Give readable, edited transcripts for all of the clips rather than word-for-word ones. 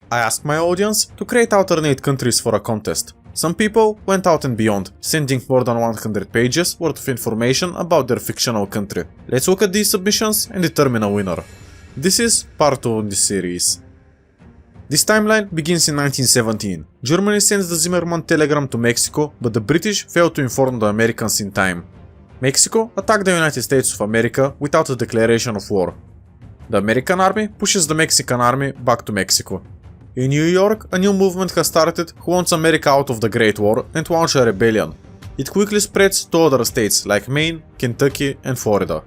I asked my audience to create alternate countries for a contest. Some people went out and beyond, sending more than 100 pages worth of information about their fictional country. Let's look at these submissions and determine a winner. This is part 2 of this series. This timeline begins in 1917. Germany sends the Zimmermann telegram to Mexico, but the British failed to inform the Americans in time. Mexico attacked the United States of America without a declaration of war. The American army pushes the Mexican army back to Mexico. In New York, a new movement has started who wants America out of the Great War and to launch a rebellion. It quickly spreads to other states like Maine, Kentucky and Florida.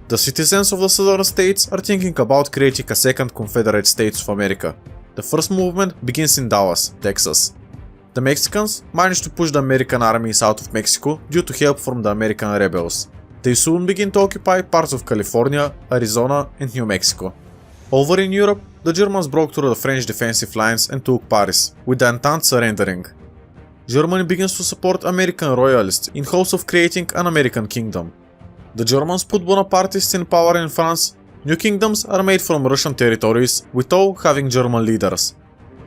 The citizens of the southern states are thinking about creating a second Confederate States of America. The first movement begins in Dallas, Texas. The Mexicans manage to push the American armies out of Mexico due to help from the American rebels. They soon begin to occupy parts of California, Arizona and New Mexico. Over in Europe, the Germans broke through the French defensive lines and took Paris, with the Entente surrendering. Germany begins to support American royalists in hopes of creating an American kingdom. The Germans put Bonapartists in power in France. New kingdoms are made from Russian territories, with all having German leaders.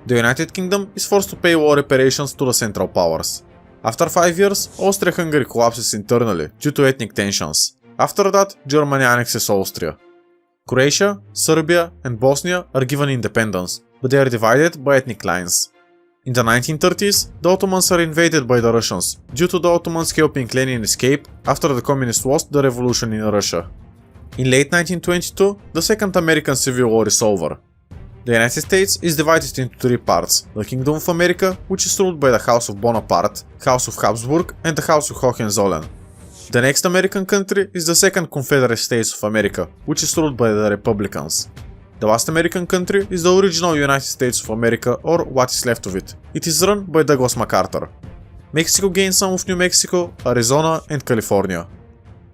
The United Kingdom is forced to pay war reparations to the Central Powers. After 5 years, Austria-Hungary collapses internally due to ethnic tensions. After that, Germany annexes Austria. Croatia, Serbia and Bosnia are given independence, but they are divided by ethnic lines. In the 1930s, the Ottomans are invaded by the Russians, due to the Ottomans helping Lenin escape after the communists lost the revolution in Russia. In late 1922, the Second American Civil War is over. The United States is divided into 3 parts: the Kingdom of America, which is ruled by the House of Bonaparte, House of Habsburg and the House of Hohenzollern. The next American country is the Second Confederate States of America, which is ruled by the Republicans. The last American country is the original United States of America, or what is left of it. It is run by Douglas MacArthur. Mexico gains some of New Mexico, Arizona and California.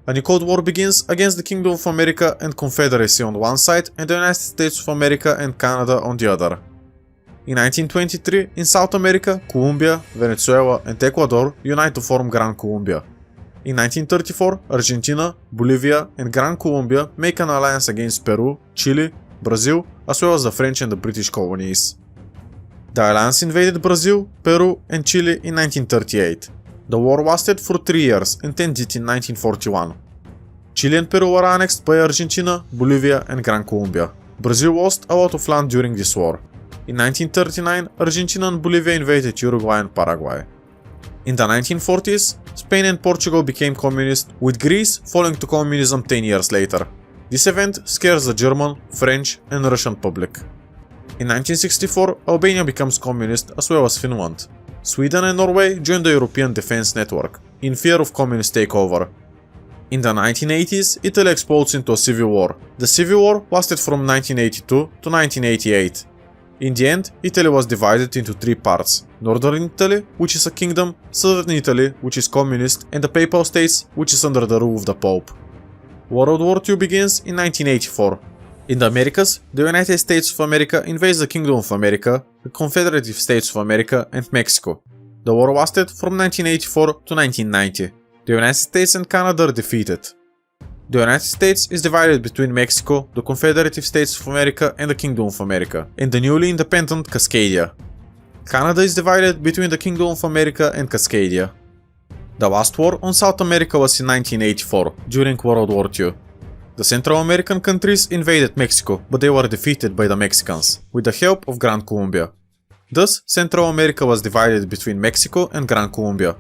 A new Cold War begins against the Kingdom of America and Confederacy on one side and the United States of America and Canada on the other. In 1923, in South America, Colombia, Venezuela and Ecuador unite to form Gran Colombia. In 1934, Argentina, Bolivia and Gran Colombia make an alliance against Peru, Chile, Brazil, as well as the French and the British colonies. The alliance invaded Brazil, Peru and Chile in 1938. The war lasted for 3 years and ended in 1941. Chile and Peru were annexed by Argentina, Bolivia and Gran Colombia. Brazil lost a lot of land during this war. In 1939, Argentina and Bolivia invaded Uruguay and Paraguay. In the 1940s, Spain and Portugal became communist, with Greece falling to communism 10 years later. This event scares the German, French and Russian public. In 1964, Albania becomes communist as well as Finland. Sweden and Norway joined the European Defense Network, in fear of communist takeover. In the 1980s, Italy explodes into a civil war. The civil war lasted from 1982 to 1988. In the end, Italy was divided into 3 parts: Northern Italy, which is a kingdom, Southern Italy, which is communist, and the Papal States, which is under the rule of the Pope. World War II begins in 1984. In the Americas, the United States of America invades the Kingdom of America, the Confederative States of America and Mexico. The war lasted from 1984 to 1990. The United States and Canada are defeated. The United States is divided between Mexico, the Confederative States of America and the Kingdom of America, and the newly independent Cascadia. Canada is divided between the Kingdom of America and Cascadia. The last war on South America was in 1984, during World War II. The Central American countries invaded Mexico, but they were defeated by the Mexicans, with the help of Gran Colombia. Thus, Central America was divided between Mexico and Gran Colombia.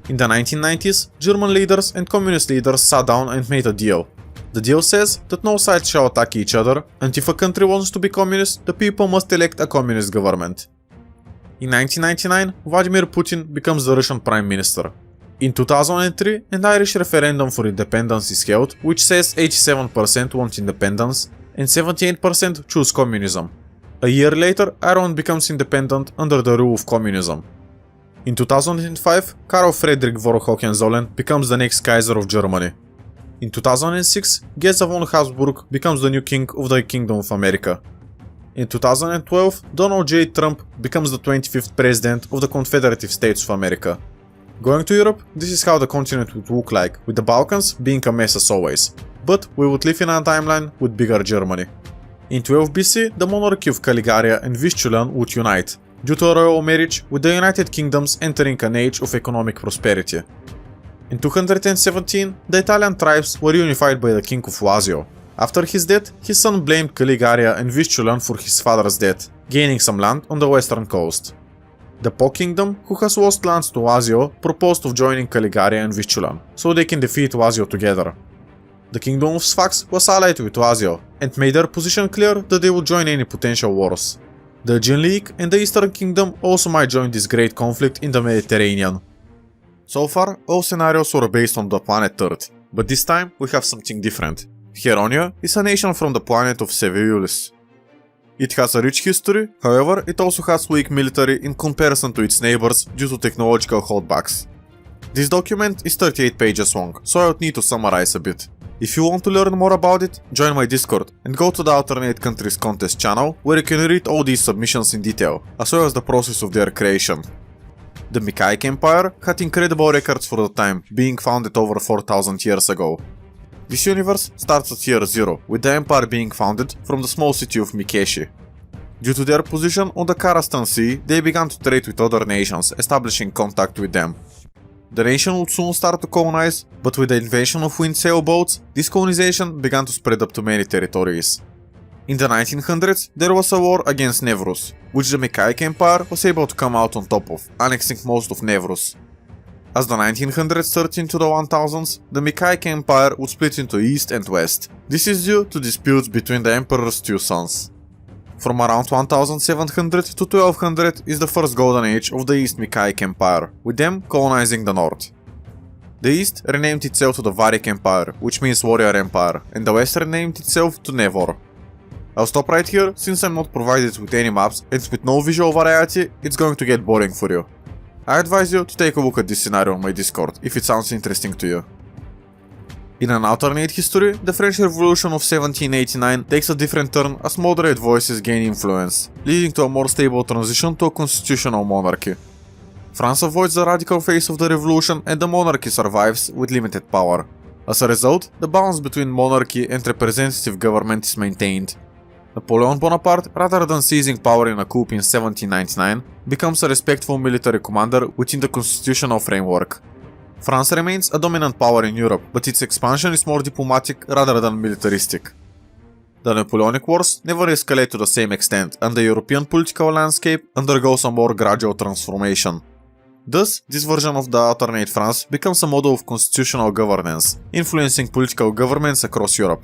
In the 1990s, German leaders and communist leaders sat down and made a deal. The deal says that no sides shall attack each other, and if a country wants to be communist, the people must elect a communist government. In 1999, Vladimir Putin becomes the Russian Prime Minister. In 2003, an Irish referendum for independence is held, which says 87% want independence and 78% choose communism. A year later, Ireland becomes independent under the rule of communism. In 2005, Karl Friedrich von Hohenzollern becomes the next Kaiser of Germany. In 2006, Geza von Habsburg becomes the new king of the Kingdom of America. In 2012, Donald J. Trump becomes the 25th president of the Confederative States of America. Going to Europe, this is how the continent would look like, with the Balkans being a mess as always. But we would live in a timeline with bigger Germany. In 12 BC, the monarchy of Caligaria and Vistula would unite, due to a royal marriage with the United Kingdoms entering an age of economic prosperity. In 217, the Italian tribes were unified by the king of Lazio. After his death, his son blamed Caligaria and Vistula for his father's death, gaining some land on the western coast. The Po kingdom, who has lost lands to Lazio, proposed of joining Caligaria and Vistula, so they can defeat Lazio together. The kingdom of Sfax was allied with Lazio, and made their position clear that they would join any potential wars. The Aegean League and the Eastern Kingdom also might join this great conflict in the Mediterranean. So far, all scenarios were based on the planet Earth, but this time we have something different. Heronia is a nation from the planet of Seviulis. It has a rich history, however, it also has weak military in comparison to its neighbors due to technological holdbacks. This document is 38 pages long, so I would need to summarize a bit. If you want to learn more about it, join my Discord and go to the Alternate Countries Contest channel where you can read all these submissions in detail, as well as the process of their creation. The Mikaik Empire had incredible records for the time, being founded over 4000 years ago. This universe starts at year 0, with the empire being founded from the small city of Mikeshi. Due to their position on the Karastan Sea, they began to trade with other nations, establishing contact with them. The nation would soon start to colonize, but with the invention of wind sailboats, this colonization began to spread up to many territories. In the 1900s, there was a war against Nevruz, which the Mikaik Empire was able to come out on top of, annexing most of Nevruz. As the 1900s turned into the 1000s, the Mikaik Empire would split into East and West. This is due to disputes between the emperor's two sons. From around 1700 to 1200 is the first golden age of the East Mikaik Empire, with them colonizing the north. The East renamed itself to the Varik Empire, which means Warrior Empire, and the West renamed itself to Nevor. I'll stop right here, since I'm not provided with any maps and with no visual variety, it's going to get boring for you. I advise you to take a look at this scenario on my Discord, if it sounds interesting to you. In an alternate history, the French Revolution of 1789 takes a different turn as moderate voices gain influence, leading to a more stable transition to a constitutional monarchy. France avoids the radical phase of the revolution and the monarchy survives with limited power. As a result, the balance between monarchy and representative government is maintained. Napoleon Bonaparte, rather than seizing power in a coup in 1799, becomes a respectful military commander within the constitutional framework. France remains a dominant power in Europe, but its expansion is more diplomatic rather than militaristic. The Napoleonic Wars never escalate to the same extent, and the European political landscape undergoes a more gradual transformation. Thus, this version of the alternate France becomes a model of constitutional governance, influencing political governments across Europe.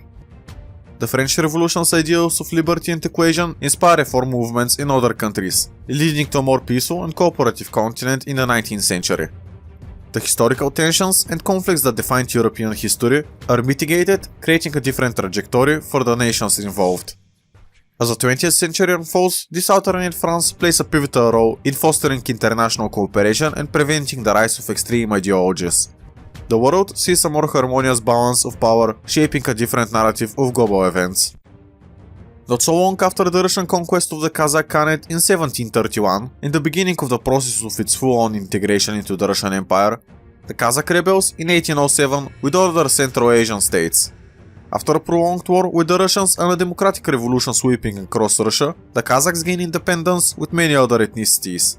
The French Revolution's ideals of liberty and equation inspire reform movements in other countries, leading to a more peaceful and cooperative continent in the 19th century. The historical tensions and conflicts that defined European history are mitigated, creating a different trajectory for the nations involved. As the 20th century unfolds, this alternate France plays a pivotal role in fostering international cooperation and preventing the rise of extreme ideologies. The world sees a more harmonious balance of power, shaping a different narrative of global events. Not so long after the Russian conquest of the Kazakh Khanate in 1731, in the beginning of the process of its full-on integration into the Russian Empire, the Kazakh rebels in 1807 with other Central Asian states. After a prolonged war with the Russians and a democratic revolution sweeping across Russia, the Kazakhs gain independence with many other ethnicities.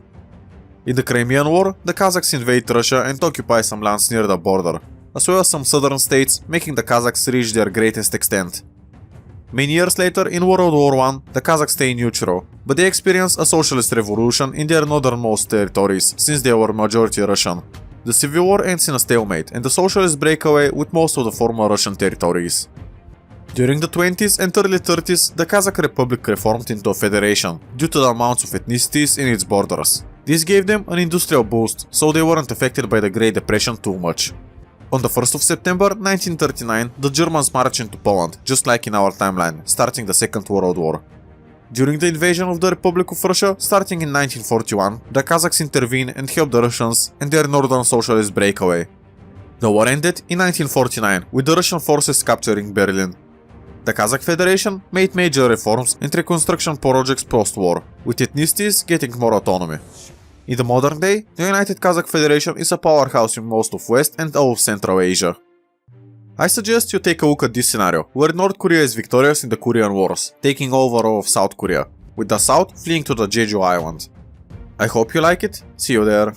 In the Crimean War, the Kazakhs invade Russia and occupy some lands near the border, as well as some southern states, making the Kazakhs reach their greatest extent. Many years later, in World War I, the Kazakhs stay neutral, but they experience a socialist revolution in their northernmost territories, since they were majority Russian. The civil war ends in a stalemate, and the socialists break away with most of the former Russian territories. During the 20s and early 30s, the Kazakh Republic reformed into a federation, due to the amounts of ethnicities in its borders. This gave them an industrial boost, so they weren't affected by the Great Depression too much. On the 1st of September 1939, the Germans marched into Poland, just like in our timeline, starting the Second World War. During the invasion of the Republic of Russia, starting in 1941, the Kazakhs intervene and help the Russians and their northern socialists break away. The war ended in 1949, with the Russian forces capturing Berlin. The Kazakh Federation made major reforms and reconstruction projects post-war, with ethnicities getting more autonomy. In the modern day, the United Kazakh Federation is a powerhouse in most of West and all of Central Asia. I suggest you take a look at this scenario, where North Korea is victorious in the Korean Wars, taking over all of South Korea, with the South fleeing to the Jeju Island. I hope you like it, see you there.